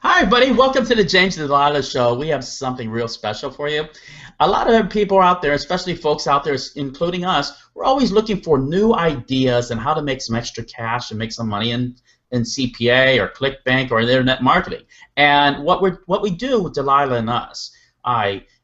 Hi, everybody. Welcome to the James and Delilah Show. We have something real special for you. A lot of people out there, especially folks out there, including us, we're always looking for new ideas and how to make some extra cash and make some money in CPA or ClickBank or internet marketing. And what we do with Delilah and us,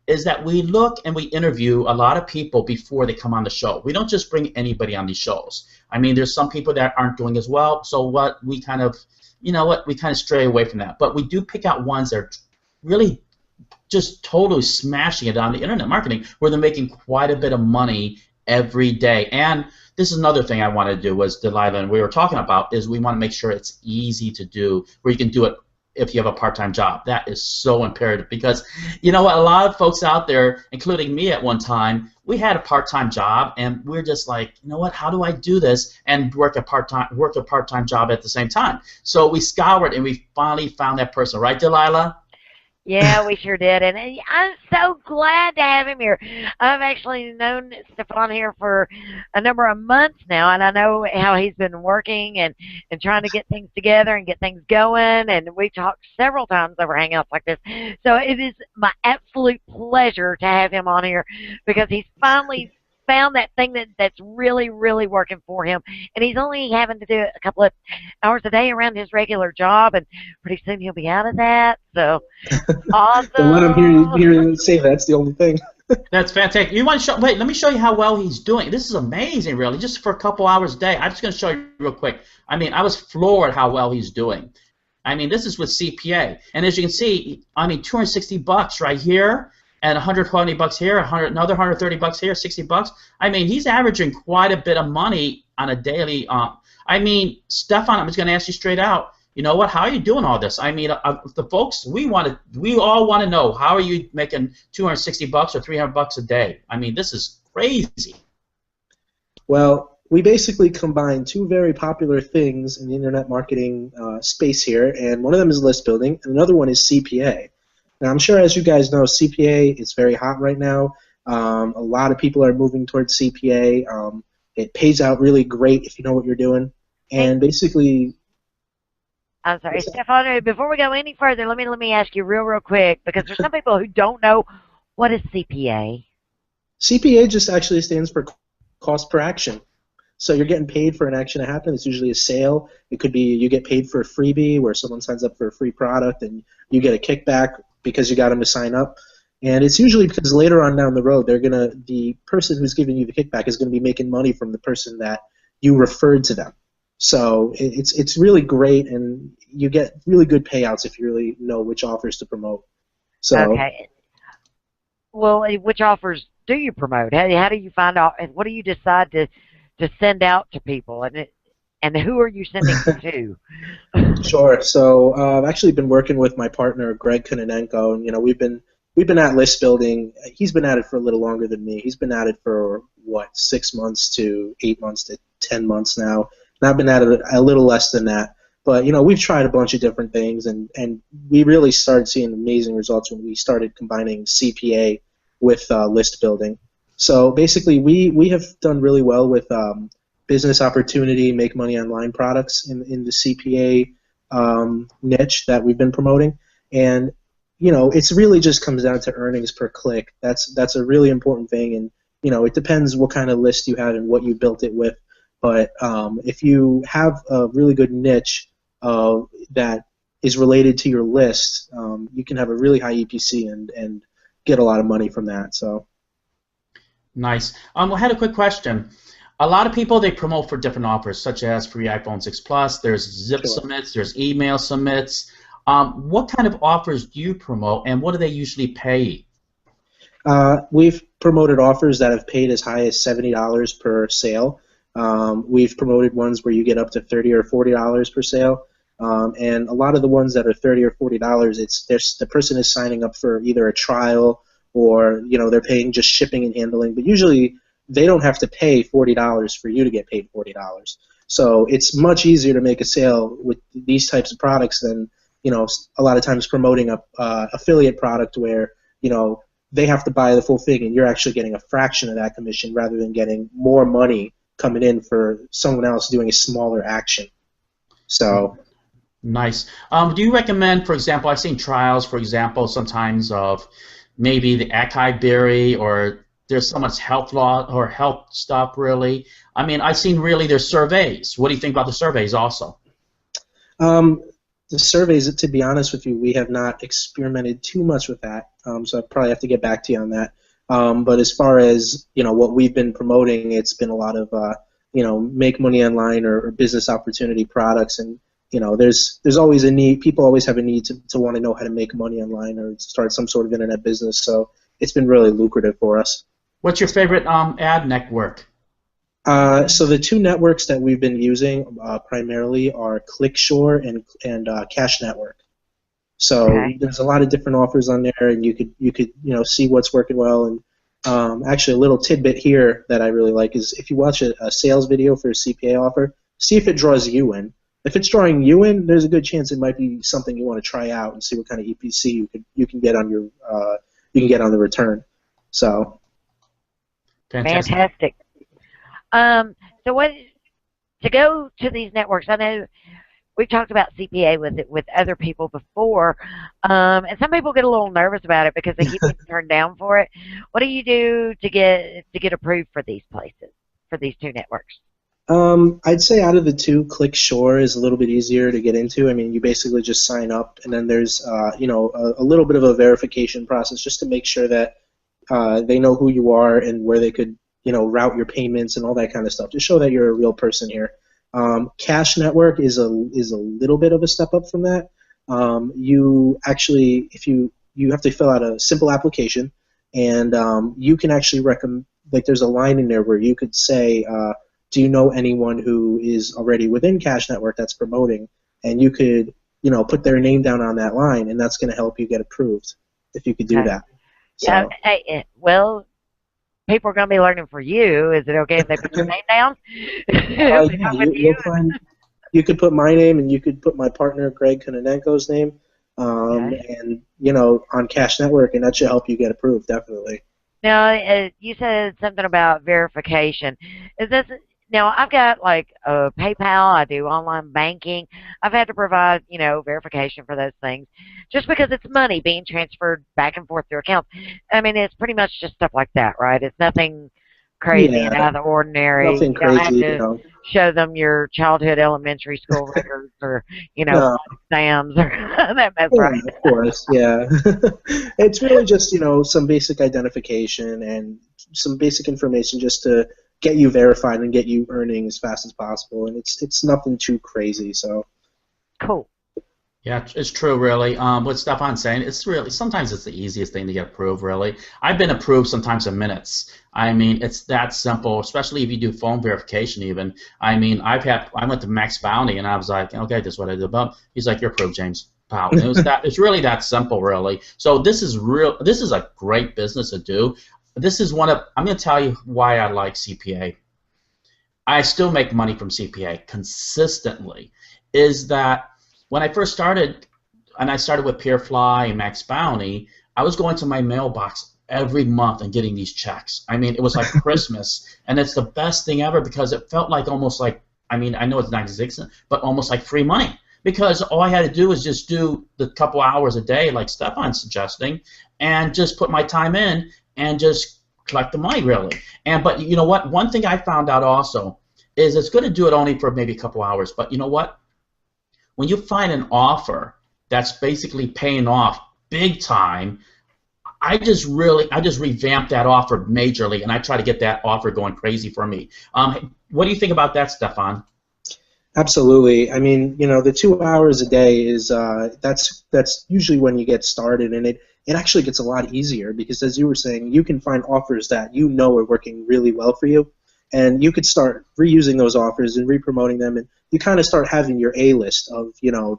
is that we look and we interview a lot of people before they come on the show. We don't just bring anybody on these shows. I mean, there's some people that aren't doing as well. So what we kind of we kind of stray away from that. But we do pick out ones that are really just totally smashing it on the internet marketing where they're making quite a bit of money every day. And this is another thing I want to do was Delilah and we were talking about is we want to make sure it's easy to do where you can do it if you have a part-time job. That is so imperative because you know what, a lot of folks out there, including me at one time, we had a part-time job and we're just like, you know what, how do I do this and work a part-time job at the same time? So we scoured and we finally found that person, right, Delilah? Yeah, we sure did, and I'm so glad to have him here. I've actually known Stefan here for a number of months now, and I know how he's been working and trying to get things together and get things going, and we talked several times over hangouts like this. So it is my absolute pleasure to have him on here because he's finally found that thing that's really, really working for him, and he's only having to do it a couple of hours a day around his regular job, and pretty soon he'll be out of that. So Don't let him awesome. hear you say that's the only thing. That's fantastic. You want to show? Wait, let me show you how well he's doing. This is amazing, really. Just for a couple hours a day. I'm just going to show you real quick. I mean, I was floored how well he's doing. I mean, this is with CPA, and as you can see, I mean, 260 bucks right here, and 120 bucks here, another 130 bucks here, 60 bucks. I mean, he's averaging quite a bit of money on a daily. I mean, Stefan, I'm just going to ask you straight out. You know what? How are you doing all this? I mean, the folks we all want to know how are you making 260 bucks or 300 bucks a day? I mean, this is crazy. Well, we basically combine two very popular things in the internet marketing space here, and one of them is list building, and another one is CPA. Now, I'm sure, as you guys know, CPA is very hot right now. A lot of people are moving towards CPA. It pays out really great if you know what you're doing, Hey, and basically, I'm sorry, Stefan. Before we go any further, let me ask you real quick because there's some people who don't know what is CPA. CPA just actually stands for cost per action. So you're getting paid for an action to happen. It's usually a sale. It could be you get paid for a freebie where someone signs up for a free product and you get a kickback because you got them to sign up. And it's usually because later on down the road, the person who's giving you the kickback is going to be making money from the person that you referred to them. So it's really great, and you get really good payouts if you really know which offers to promote. So Okay. Well, which offers do you promote? How do you find out? And what do you decide to send out to people? And who are you sending them to? sure. So I've actually been working with my partner Greg Kononenko, and we've been at list building. He's been at it for a little longer than me. He's been at it for what 6 months to 8 months to 10 months now, and I've been at it a little less than that. But we've tried a bunch of different things, and we really started seeing amazing results when we started combining CPA with list building. So basically, we have done really well with business opportunity, make money online products in the CPA niche that we've been promoting, and it's really just comes down to earnings per click. That's a really important thing, and it depends what kind of list you have and what you built it with. But if you have a really good niche that is related to your list, you can have a really high EPC and get a lot of money from that. So. Nice. I had a quick question. A lot of people they promote for different offers, such as free iPhone 6 Plus. There's zip Sure. submits. There's email submits. What kind of offers do you promote, and what do they usually pay? We've promoted offers that have paid as high as $70 per sale. We've promoted ones where you get up to $30 or $40 per sale. And a lot of the ones that are $30 or $40, the person is signing up for either a trial or they're paying just shipping and handling. But usually they don't have to pay $40 for you to get paid $40. So it's much easier to make a sale with these types of products than a lot of times promoting a affiliate product where they have to buy the full thing and you're actually getting a fraction of that commission rather than getting more money coming in for someone else doing a smaller action. So Nice. Do you recommend, for example, I've seen trials, for example, sometimes of maybe the acai berry, or there's so much health law or health stuff really. I mean, I've seen really there's surveys. What do you think about the surveys also? Um, the surveys, to be honest with you, we have not experimented too much with that, so I probably have to get back to you on that. But as far as what we've been promoting, it's been a lot of make money online or business opportunity products, and there's always a need. People always have a need to want to know how to make money online or start some sort of internet business. So it's been really lucrative for us. What's your favorite ad network? So the two networks that we've been using primarily are ClickShore and Cash Network. So there's a lot of different offers on there, and you could see what's working well. And actually, a little tidbit here that I really like is if you watch a sales video for a CPA offer, see if it draws you in. If it's drawing you in, there's a good chance it might be something you want to try out and see what kind of EPC you can get on your on the return. So fantastic. So what to go to these networks? I know we've talked about CPA with other people before, and some people get a little nervous about it because they keep getting turned down for it. What do you do to get approved for these places, for these two networks? I'd say out of the two, ClickShore is a little bit easier to get into. I mean, you basically just sign up, and then there's a little bit of a verification process just to make sure that they know who you are and where they could route your payments and all that kind of stuff to show that you're a real person here. Cash Network is a little bit of a step up from that. You actually, if you have to fill out a simple application, and you can actually recommend, like, there's a line in there where you could say, do you know anyone who is already within Cash Network that's promoting? And you could, put their name down on that line, and that's going to help you get approved if you could do that. So, yeah. Hey, well, people are going to be learning for you. Is it okay if they put your name down? You could put my name, and you could put my partner Greg Kononenko's name, and on Cash Network, and that should help you get approved, definitely. Now, you said something about verification. Is this now? I've got like a PayPal. I do online banking. I've had to provide verification for those things, just because it's money being transferred back and forth through accounts. I mean, it's pretty much just stuff like that, right? It's nothing crazy and out of the ordinary. Nothing you don't crazy, have to show them your childhood elementary school records or exams or that's right. Of course, yeah. It's really just some basic identification and some basic information just to get you verified and get you earning as fast as possible, and it's nothing too crazy. So cool. Yeah, it's true, really. What Stefan's saying, it's really, sometimes it's the easiest thing to get approved, really. I've been approved sometimes in minutes. I mean, it's that simple, especially if you do phone verification even. I mean, I went to Max Bounty, and I was like, okay, this is what I did. He's like, you're approved, James. Wow. It's really that simple, really. So this is a great business to do. I'm going to tell you why I like CPA. I still make money from CPA consistently, is that when I first started, and I started with Peerfly and Max Bounty, I was going to my mailbox every month and getting these checks. I mean, it was like Christmas, and it's the best thing ever because it felt like almost like, I mean, I know it's 96 cents, but almost like free money, because all I had to do was just do the couple hours a day, like Stefan's suggesting, and just put my time in and just collect the money, really. But you know what? One thing I found out also is it's good to do it only for maybe a couple hours, but you know what? When you find an offer that's basically paying off big time, I just revamped that offer majorly, and I try to get that offer going crazy for me. What do you think about that, Stefan? Absolutely. I mean, the 2 hours a day is that's usually when you get started, and it actually gets a lot easier because, as you were saying, you can find offers that are working really well for you, and you could start reusing those offers and re-promoting them, and you kind of start having your A list of,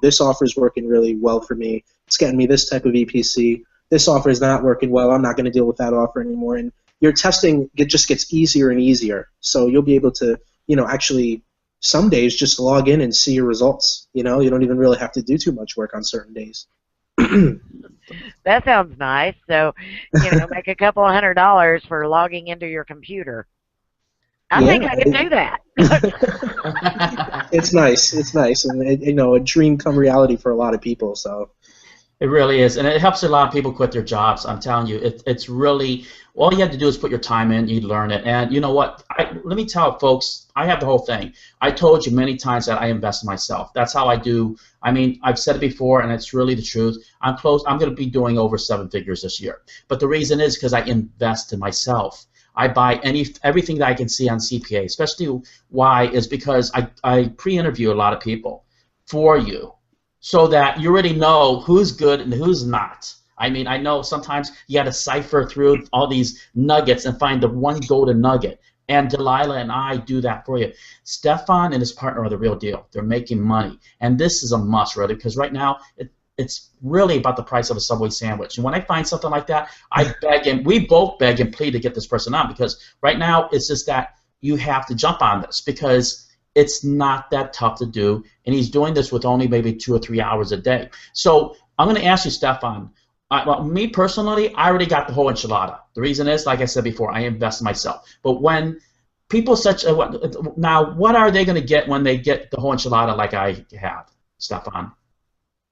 this offer is working really well for me. It's getting me this type of EPC. This offer is not working well. I'm not going to deal with that offer anymore. And your testing just gets easier and easier. So you'll be able to, actually some days just log in and see your results. You don't even really have to do too much work on certain days. That sounds nice. So, make a couple of $100 for logging into your computer. I think I can do that. It's nice. It's nice, and a dream come reality for a lot of people. So. It really is, and it helps a lot of people quit their jobs. I'm telling you, it's really, all you have to do is put your time in, you learn it, and you know what? Let me tell folks, I have the whole thing. I told you many times that I invest in myself. That's how I do. I mean, I've said it before, and it's really the truth. I'm going to be doing over 7 figures this year, but the reason is because I invest in myself. I buy everything that I can see on CPA, especially why is because I pre-interview a lot of people for you, so that you already know who's good and who's not. I mean, I know sometimes you got to cipher through all these nuggets and find the one golden nugget. And Delilah and I do that for you. Stefan and his partner are the real deal. They're making money. And this is a must, really, because right now it's really about the price of a Subway sandwich. And when I find something like that, I beg, and we both beg and plead to get this person on, because right now it's just that you have to jump on this, because it's not that tough to do, and he's doing this with only maybe 2 or 3 hours a day. So I'm going to ask you, Stefan, well, me personally, I already got the whole enchilada. The reason is, like I said before, I invest in myself. But when people now, what are they going to get when they get the whole enchilada like I have, Stefan?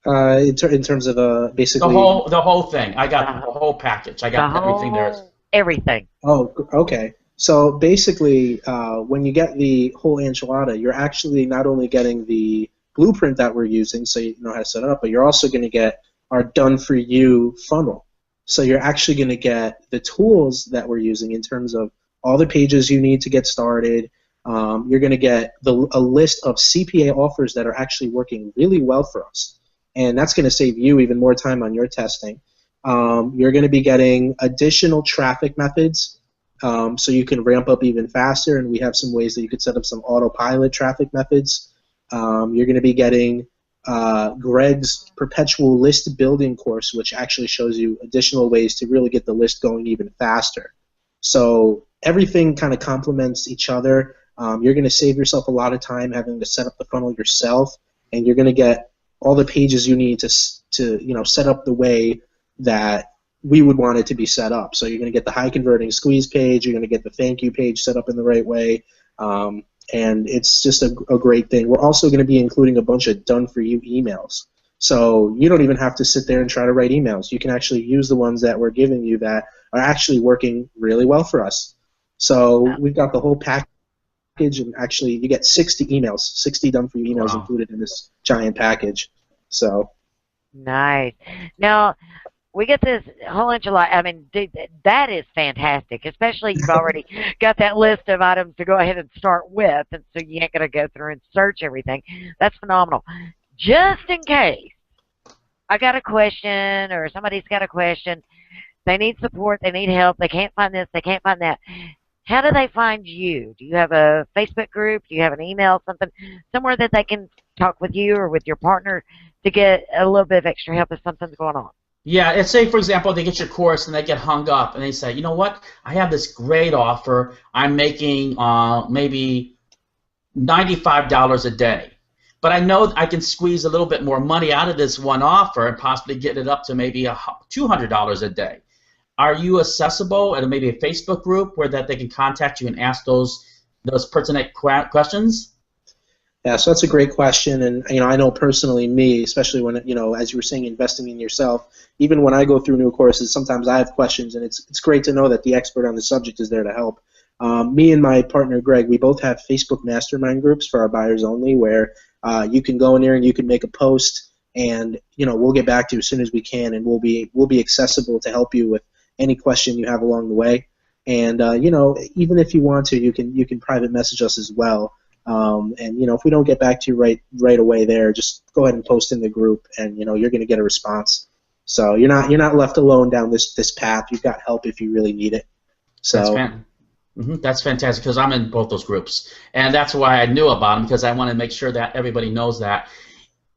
In terms of basically the whole thing. I got the whole package. I got everything there is. Everything. Oh, okay. So basically, when you get the whole enchilada, you're actually not only getting the blueprint that we're using, so you know how to set it up, but you're also going to get our done-for-you funnel. So you're actually going to get the tools that we're using in terms of all the pages you need to get started. You're going to get a list of CPA offers that are actually working really well for us, and that's going to save you even more time on your testing. You're going to be getting additional traffic methods, so you can ramp up even faster, and we have some ways that you could set up some autopilot traffic methods. You're going to be getting Greg's perpetual list building course, which actually shows you additional ways to really get the list going even faster. So everything kind of complements each other. You're going to save yourself a lot of time having to set up the funnel yourself, and you're going to get all the pages you need to set up the way that we would want it to be set up. So you're going to get the high converting squeeze page, you're going to get the thank you page set up in the right way, and it's just a great thing. We're also going to be including a bunch of done for you emails. So you don't even have to sit there and try to write emails. You can actually use the ones that we're giving you that are actually working really well for us. So we've got the whole package, and actually you get 60 emails, 60 done for you emails included in this giant package. So nice. Now, we get this whole enchilada. I mean, that is fantastic, especially you've already got that list of items to go ahead and start with, and so you ain't going to go through and search everything. That's phenomenal. Just in case I got a question or somebody's got a question, they need support, they need help, they can't find this, they can't find that, how do they find you? Do you have a Facebook group? Do you have an email, somewhere that they can talk with you or with your partner to get a little bit of extra help if something's going on? Yeah, let's say, for example, they get your course and they get hung up and they say, you know what, I have this great offer. I'm making maybe $95 a day. But I know I can squeeze a little bit more money out of this one offer and possibly get it up to maybe $200 a day. Are you accessible at maybe a Facebook group where that they can contact you and ask those pertinent questions? Yeah, so that's a great question, and I know personally me, especially when as you were saying, investing in yourself. Even when I go through new courses, sometimes I have questions, and it's great to know that the expert on the subject is there to help. Me and my partner Greg, we both have Facebook mastermind groups for our buyers only, where you can go in there and you can make a post, and we'll get back to you as soon as we can, and we'll be accessible to help you with any question you have along the way. And even if you want to, you can private message us as well. And if we don't get back to you right away there, just go ahead and post in the group, and you're going to get a response. So you're not left alone down this path. You've got help if you really need it. So that's fantastic, because I'm in both those groups, and that's why I knew about them, because I want to make sure that everybody knows that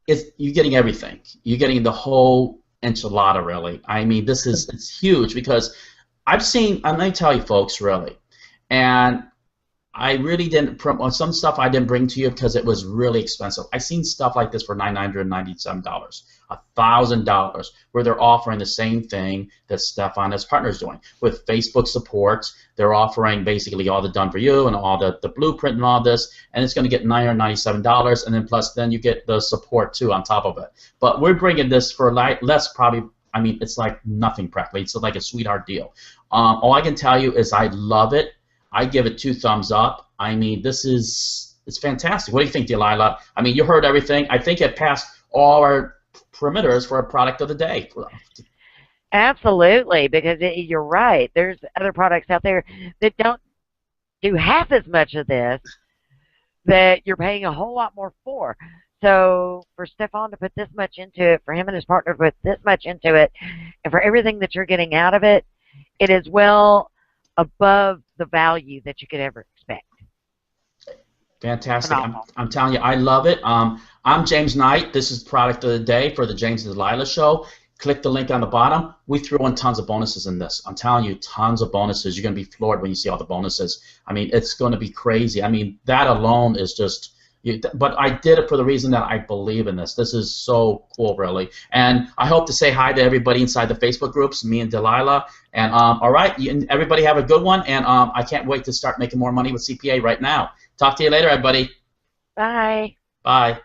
you're getting everything. You're getting the whole enchilada, really. I mean, it's huge, because I'm going to tell you folks, really, and I really didn't promote some stuff. I didn't bring to you because it was really expensive. I seen stuff like this for $997, $1,000, where they're offering the same thing that Stefan and his partner is doing with Facebook support. They're offering basically all the done for you and all the blueprint and all this, and it's going to get $997, and then plus then you get the support too on top of it. But we're bringing this for less probably. I mean, it's like nothing practically. It's like a sweetheart deal. All I can tell you is I love it. I give it 2 thumbs up. I mean, it's fantastic. What do you think, Delilah? I mean, you heard everything. I think it passed all our parameters for a product of the day. Absolutely, because you're right. There's other products out there that don't do half as much of this that you're paying a whole lot more for. So for Stefan to put this much into it, for him and his partner to put this much into it, and for everything that you're getting out of it, it is well above the value that you could ever expect. Fantastic. I'm telling you, I love it. I'm James Knight. This is product of the day for the James and Delilah show. Click the link on the bottom. We threw in tons of bonuses in this. I'm telling you, tons of bonuses. You're going to be floored when you see all the bonuses. I mean, it's going to be crazy. I mean, that alone is just... But I did it for the reason that I believe in this. This is so cool, really. And I hope to say hi to everybody inside the Facebook groups, me and Delilah. And all right, everybody have a good one. And I can't wait to start making more money with CPA right now. Talk to you later, everybody. Bye. Bye.